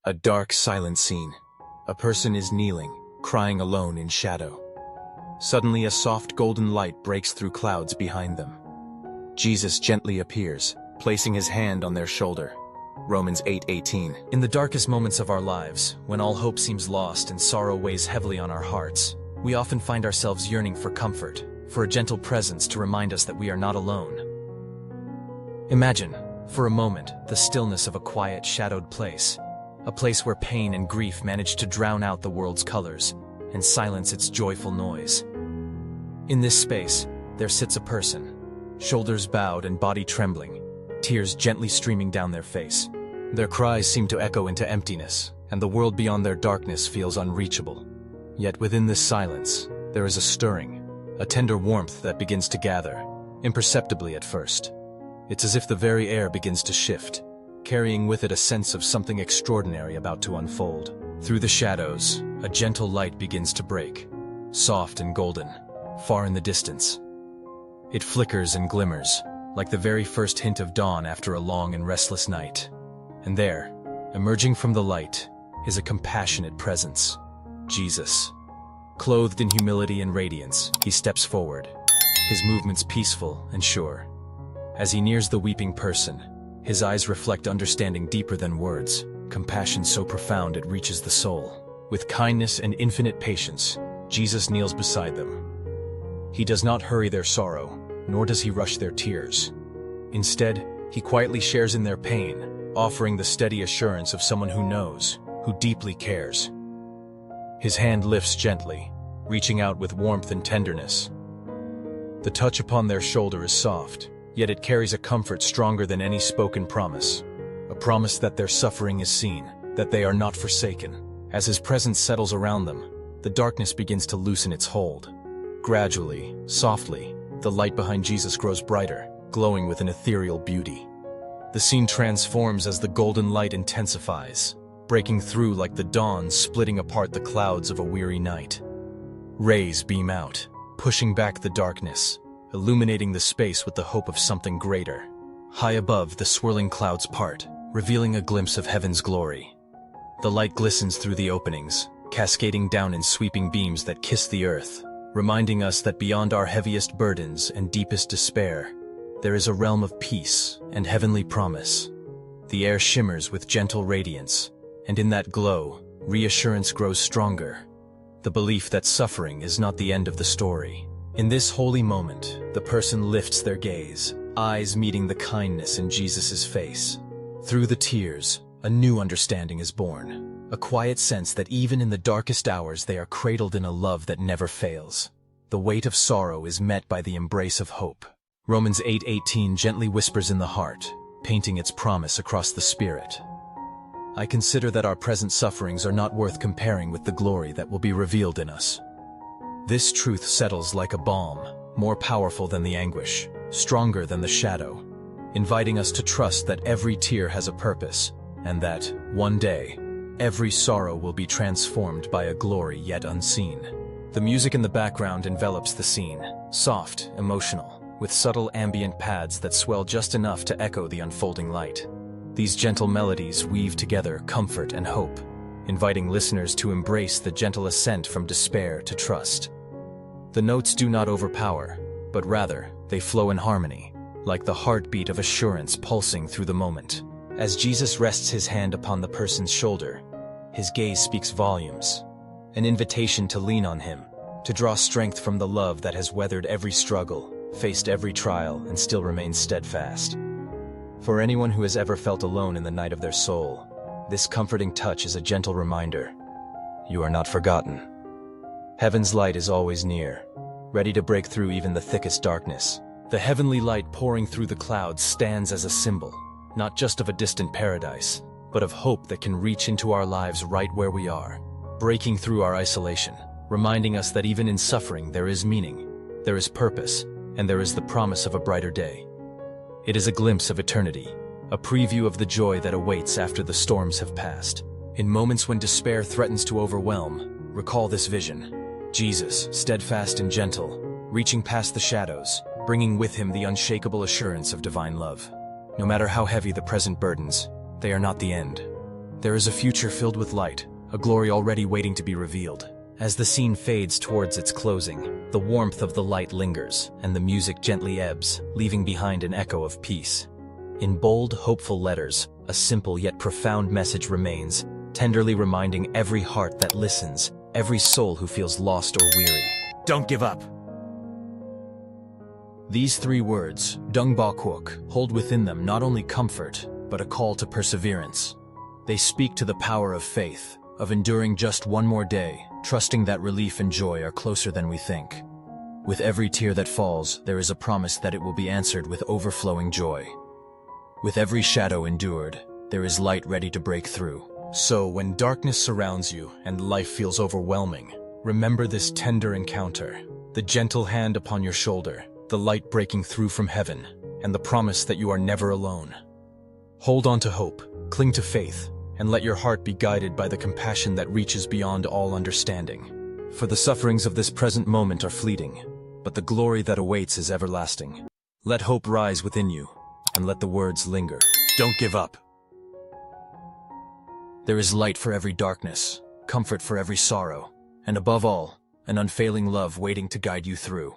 A dark, silent scene. A person is kneeling, crying alone in shadow. Suddenly, a soft golden light breaks through clouds behind them. Jesus gently appears, placing his hand on their shoulder. Romans 8:18. In the darkest moments of our lives, when all hope seems lost and sorrow weighs heavily on our hearts, we often find ourselves yearning for comfort, for a gentle presence to remind us that we are not alone. Imagine, for a moment, the stillness of a quiet, shadowed place. A place where pain and grief manage to drown out the world's colors and silence its joyful noise. In this space, there sits a person, shoulders bowed and body trembling, tears gently streaming down their face. Their cries seem to echo into emptiness, and the world beyond their darkness feels unreachable. Yet within this silence, there is a stirring, a tender warmth that begins to gather, imperceptibly at first. It's as if the very air begins to shift, carrying with it a sense of something extraordinary about to unfold. Through the shadows, a gentle light begins to break, soft and golden, far in the distance. It flickers and glimmers, like the very first hint of dawn after a long and restless night. And there, emerging from the light, is a compassionate presence, Jesus. Clothed in humility and radiance, he steps forward, his movements peaceful and sure. As he nears the weeping person, his eyes reflect understanding deeper than words, compassion so profound it reaches the soul. With kindness and infinite patience, Jesus kneels beside them. He does not hurry their sorrow, nor does he rush their tears. Instead, he quietly shares in their pain, offering the steady assurance of someone who knows, who deeply cares. His hand lifts gently, reaching out with warmth and tenderness. The touch upon their shoulder is soft, yet it carries a comfort stronger than any spoken promise. A promise that their suffering is seen, that they are not forsaken. As his presence settles around them, the darkness begins to loosen its hold. Gradually, softly, the light behind Jesus grows brighter, glowing with an ethereal beauty. The scene transforms as the golden light intensifies, breaking through like the dawn splitting apart the clouds of a weary night. Rays beam out, pushing back the darkness, illuminating the space with the hope of something greater. High above, the swirling clouds part, revealing a glimpse of heaven's glory. The light glistens through the openings, cascading down in sweeping beams that kiss the earth, reminding us that beyond our heaviest burdens and deepest despair, there is a realm of peace and heavenly promise. The air shimmers with gentle radiance, and in that glow, reassurance grows stronger. The belief that suffering is not the end of the story. In this holy moment, the person lifts their gaze, eyes meeting the kindness in Jesus' face. Through the tears, a new understanding is born, a quiet sense that even in the darkest hours they are cradled in a love that never fails. The weight of sorrow is met by the embrace of hope. Romans 8:18 gently whispers in the heart, painting its promise across the spirit. I consider that our present sufferings are not worth comparing with the glory that will be revealed in us. This truth settles like a balm, more powerful than the anguish, stronger than the shadow, inviting us to trust that every tear has a purpose, and that, one day, every sorrow will be transformed by a glory yet unseen. The music in the background envelops the scene, soft, emotional, with subtle ambient pads that swell just enough to echo the unfolding light. These gentle melodies weave together comfort and hope, inviting listeners to embrace the gentle ascent from despair to trust. The notes do not overpower, but rather, they flow in harmony, like the heartbeat of assurance pulsing through the moment. As Jesus rests his hand upon the person's shoulder, his gaze speaks volumes, an invitation to lean on him, to draw strength from the love that has weathered every struggle, faced every trial, and still remains steadfast. For anyone who has ever felt alone in the night of their soul, this comforting touch is a gentle reminder. You are not forgotten. Heaven's light is always near, ready to break through even the thickest darkness. The heavenly light pouring through the clouds stands as a symbol, not just of a distant paradise, but of hope that can reach into our lives right where we are, breaking through our isolation, reminding us that even in suffering there is meaning, there is purpose, and there is the promise of a brighter day. It is a glimpse of eternity, a preview of the joy that awaits after the storms have passed. In moments when despair threatens to overwhelm, recall this vision. Jesus, steadfast and gentle, reaching past the shadows, bringing with him the unshakable assurance of divine love. No matter how heavy the present burdens, they are not the end. There is a future filled with light, a glory already waiting to be revealed. As the scene fades towards its closing, the warmth of the light lingers, and the music gently ebbs, leaving behind an echo of peace. In bold, hopeful letters, a simple yet profound message remains, tenderly reminding every heart that listens, every soul who feels lost or weary. Don't give up! These 3 words, Dung Ba Kwok, hold within them not only comfort, but a call to perseverance. They speak to the power of faith, of enduring just one more day, trusting that relief and joy are closer than we think. With every tear that falls, there is a promise that it will be answered with overflowing joy. With every shadow endured, there is light ready to break through. So, when darkness surrounds you and life feels overwhelming, remember this tender encounter, the gentle hand upon your shoulder, the light breaking through from heaven, and the promise that you are never alone. Hold on to hope, cling to faith, and let your heart be guided by the compassion that reaches beyond all understanding. For the sufferings of this present moment are fleeting, but the glory that awaits is everlasting. Let hope rise within you, and let the words linger. Don't give up. There is light for every darkness, comfort for every sorrow, and above all, an unfailing love waiting to guide you through.